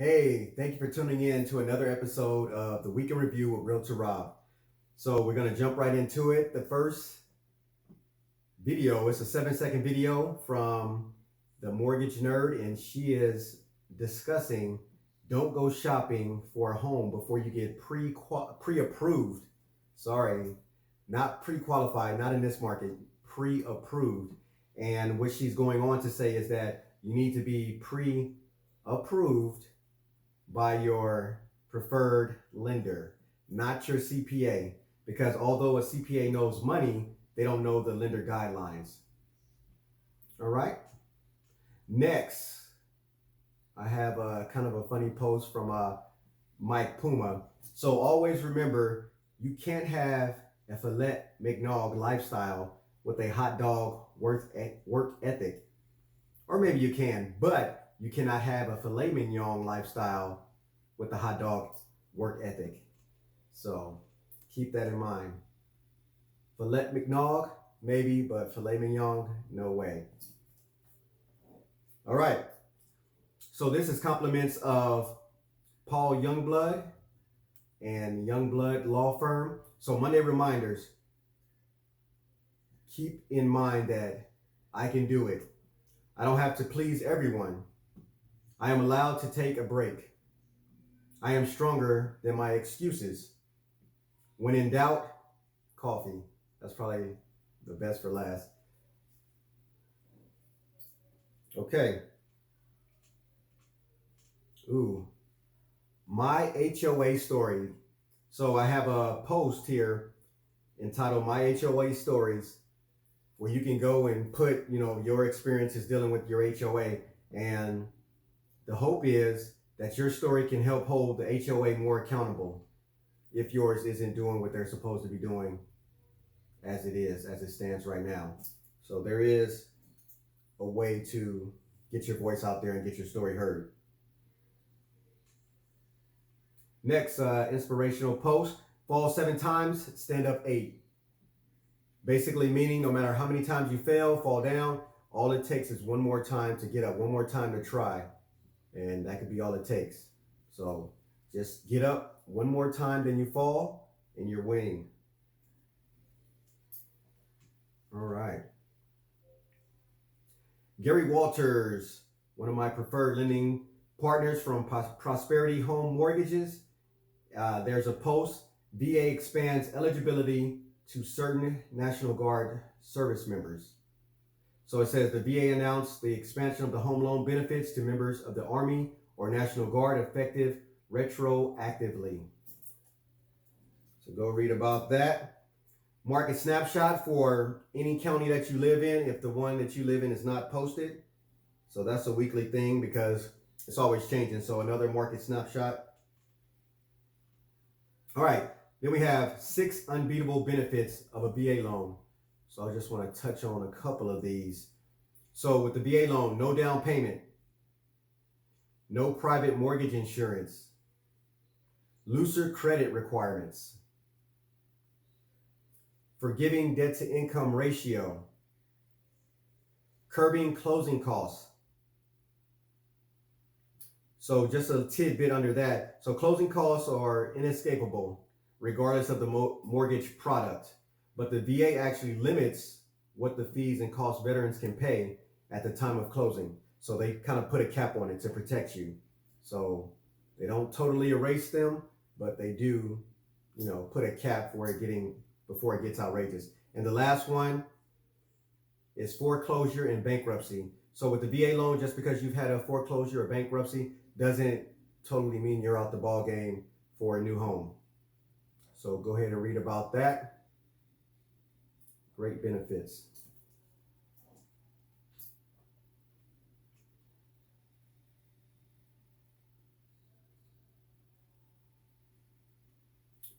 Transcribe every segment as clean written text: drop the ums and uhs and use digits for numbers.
Hey, thank you for tuning in to another episode of the Week in Review with Realtor Rob. So we're going to jump right into it. The first video, it's a 7-second video from the Mortgage Nerd, and she is discussing don't go shopping for a home before you get pre-approved. Sorry, not pre-qualified, not in this market, pre-approved. And what she's going on to say is that you need to be pre-approved by your preferred lender, not your CPA, because although a CPA knows money, they don't know the lender guidelines. All right. Next, I have a kind of a funny post from Mike Puma. So always remember, you can't have a filet mignon lifestyle with a hot dog work ethic. Or maybe you can, but you cannot have a filet mignon lifestyle with the hot dog work ethic. So keep that in mind. Filet mignon, maybe, but filet mignon, no way. All right. So this is compliments of Paul Youngblood and Youngblood Law Firm. So Monday reminders. Keep in mind that I can do it. I don't have to please everyone. I am allowed to take a break. I am stronger than my excuses. When in doubt, coffee. That's probably the best for last. Okay. Ooh. My HOA story. So I have a post here entitled My HOA Stories, where you can go and put, your experiences dealing with your HOA. And the hope is that your story can help hold the HOA more accountable if yours isn't doing what they're supposed to be doing as it stands right now. So there is a way to get your voice out there and get your story heard. Next, inspirational post. Fall 7 times, stand up 8. Basically meaning no matter how many times you fail, fall down, all it takes is one more time to get up, one more time to try. And that could be all it takes. So just get up one more time, then you fall, and you're winning. All right. Gary Walters, one of my preferred lending partners from Prosperity Home Mortgages. There's a post. VA expands eligibility to certain National Guard service members. So it says the VA announced the expansion of the home loan benefits to members of the Army or National Guard effective retroactively. So go read about that. Market snapshot for any county that you live in if the one that you live in is not posted. So that's a weekly thing because it's always changing. So another market snapshot. All right. Then we have 6 unbeatable benefits of a VA loan. So I just want to touch on a couple of these. So with the VA loan, no down payment, no private mortgage insurance, looser credit requirements, forgiving debt to income ratio, curbing closing costs. So just a tidbit under that. So closing costs are inescapable regardless of the mortgage product. But the VA actually limits what the fees and costs veterans can pay at the time of closing. So they kind of put a cap on it to protect you. So they don't totally erase them, but they do, put a cap for it before it gets outrageous. And the last one is foreclosure and bankruptcy. So with the VA loan, just because you've had a foreclosure or bankruptcy doesn't totally mean you're out the ball game for a new home. So go ahead and read about that. Great benefits.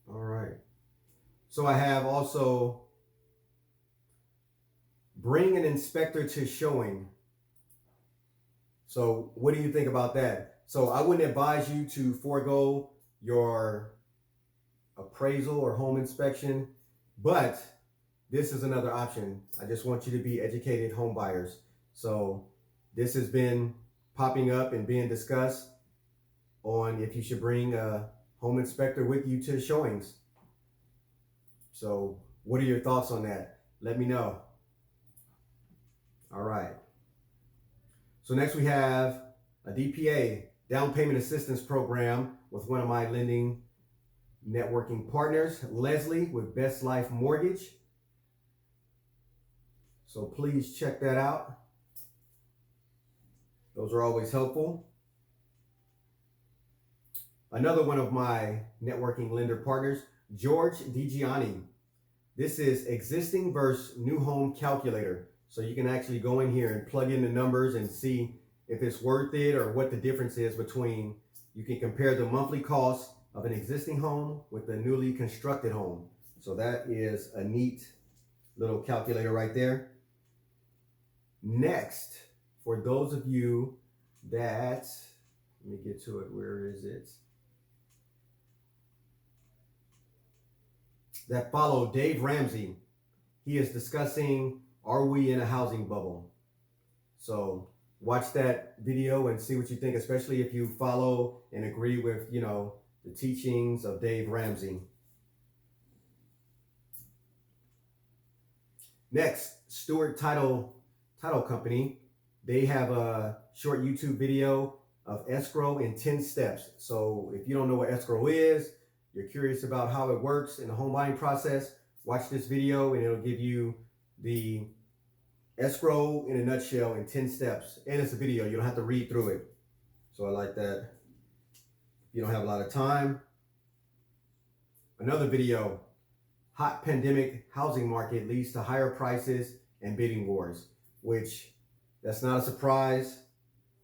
All right. So I have also bring an inspector to showing. So what do you think about that? So I wouldn't advise you to forego your appraisal or home inspection, but this is another option. I just want you to be educated home buyers. So this has been popping up and being discussed. on if you should bring a home inspector with you to showings. So what are your thoughts on that? Let me know. All right. So next we have a DPA, down payment assistance program, with one of my lending networking partners, Leslie with Best Life Mortgage. So please check that out. Those are always helpful. Another one of my networking lender partners, George DiGianni. This is existing versus new home calculator. So you can actually go in here and plug in the numbers and see if it's worth it or what the difference is between, you can compare the monthly cost of an existing home with a newly constructed home. So that is a neat little calculator right there. Next, for those of you that, let me get to it, where is it? That follow Dave Ramsey. He is discussing, are we in a housing bubble? So watch that video and see what you think, especially if you follow and agree with, the teachings of Dave Ramsey. Next, Stewart Title Company. They have a short YouTube video of escrow in 10 steps. So if you don't know what escrow is, you're curious about how it works in the home buying process, watch this video and it'll give you the escrow in a nutshell in 10 steps. And it's a video, you don't have to read through it. So I like that. If you don't have a lot of time. Another video, hot pandemic housing market leads to higher prices and bidding wars, which that's not a surprise.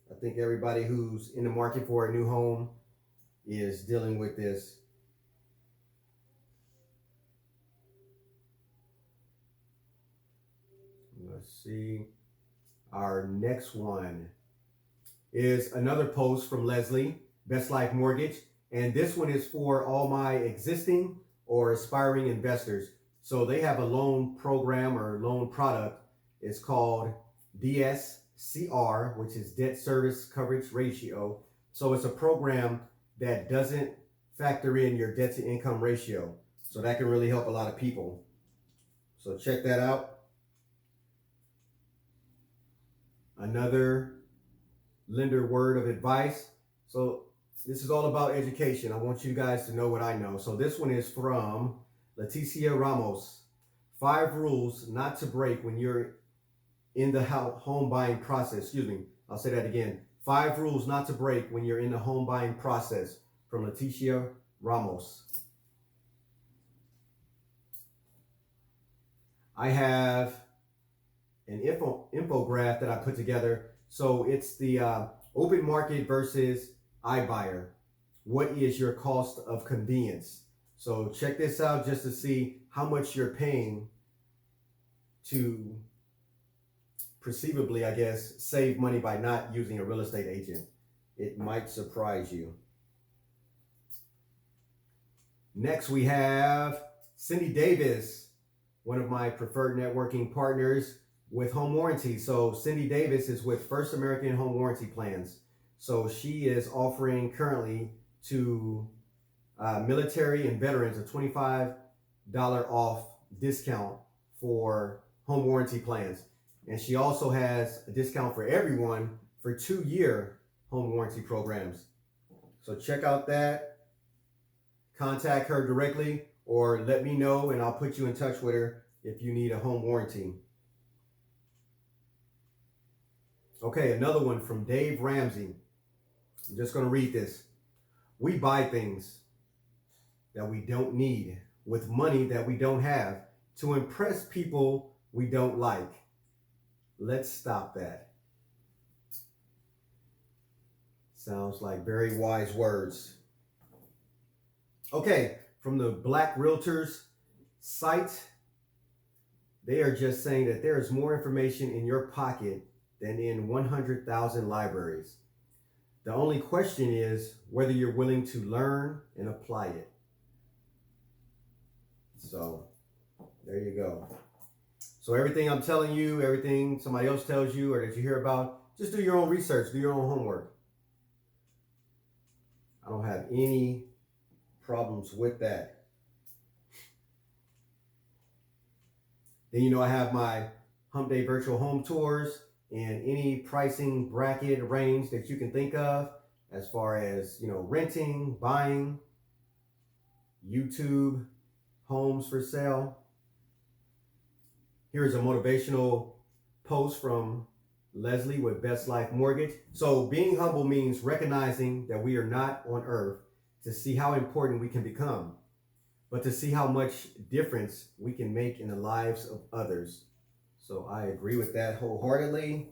I think everybody who's in the market for a new home is dealing with this. Let's see. Our next one is another post from Leslie, Best Life Mortgage. And this one is for all my existing or aspiring investors. So they have a loan program or loan product. It's called DSCR, which is Debt Service Coverage Ratio. So it's a program that doesn't factor in your debt to income ratio. So that can really help a lot of people. So check that out. Another lender word of advice. So this is all about education. I want you guys to know what I know. So this one is from Leticia Ramos. 5 rules not to break when you're in the home buying process. Excuse me. I'll say that again. 5 rules not to break when you're in the home buying process, from Leticia Ramos. I have an infographic that I put together. So it's the open market versus iBuyer. What is your cost of convenience? So check this out just to see how much you're paying to perceivably, I guess, save money by not using a real estate agent. It might surprise you. Next, we have Cindy Davis, one of my preferred networking partners with home warranty. So Cindy Davis is with First American Home Warranty Plans. So she is offering currently to military and veterans a $25 off discount for home warranty plans. And she also has a discount for everyone for 2-year home warranty programs. So check out that. Contact her directly or let me know and I'll put you in touch with her if you need a home warranty. Okay, another one from Dave Ramsey. I'm just going to read this. We buy things that we don't need with money that we don't have to impress people we don't like. Let's stop that. Sounds like very wise words. Okay, from the Black Realtors site, they are just saying that there is more information in your pocket than in 100,000 libraries. The only question is whether you're willing to learn and apply it. So there you go. So everything I'm telling you, everything somebody else tells you or that you hear about, just do your own research, do your own homework. I don't have any problems with that. Then, you know, I have my Hump Day virtual home tours in any pricing bracket range that you can think of, as far as, you know, renting, buying, YouTube, homes for sale. Here's a motivational post from Leslie with Best Life Mortgage. So being humble means recognizing that we are not on earth to see how important we can become, but to see how much difference we can make in the lives of others. So I agree with that wholeheartedly.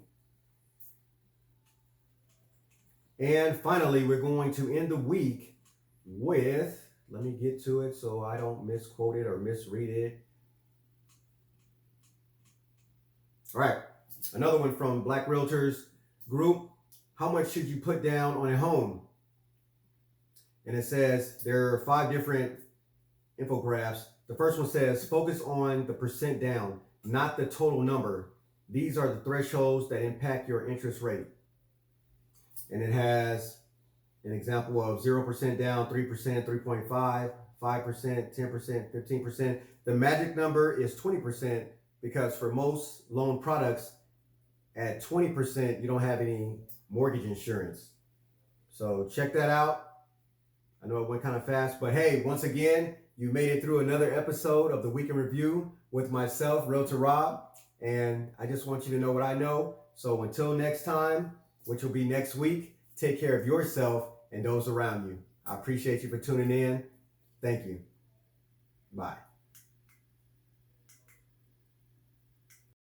And finally, we're going to end the week with, let me get to it so I don't misquote it or misread it. All right, another one from Black Realtors Group. How much should you put down on a home? And it says there are 5 different infographics. The first one says focus on the percent down, not the total number. These are the thresholds that impact your interest rate. And it has an example of 0% down, 3%, 3.5, 5%, 10%, 15%. The magic number is 20%, because for most loan products at 20%, you don't have any mortgage insurance. So check that out. I know it went kind of fast, but hey, once again, you made it through another episode of the Week in Review with myself, Realtor Rob. And I just want you to know what I know. So until next time, which will be next week, take care of yourself and those around you. I appreciate you for tuning in. Thank you. Bye.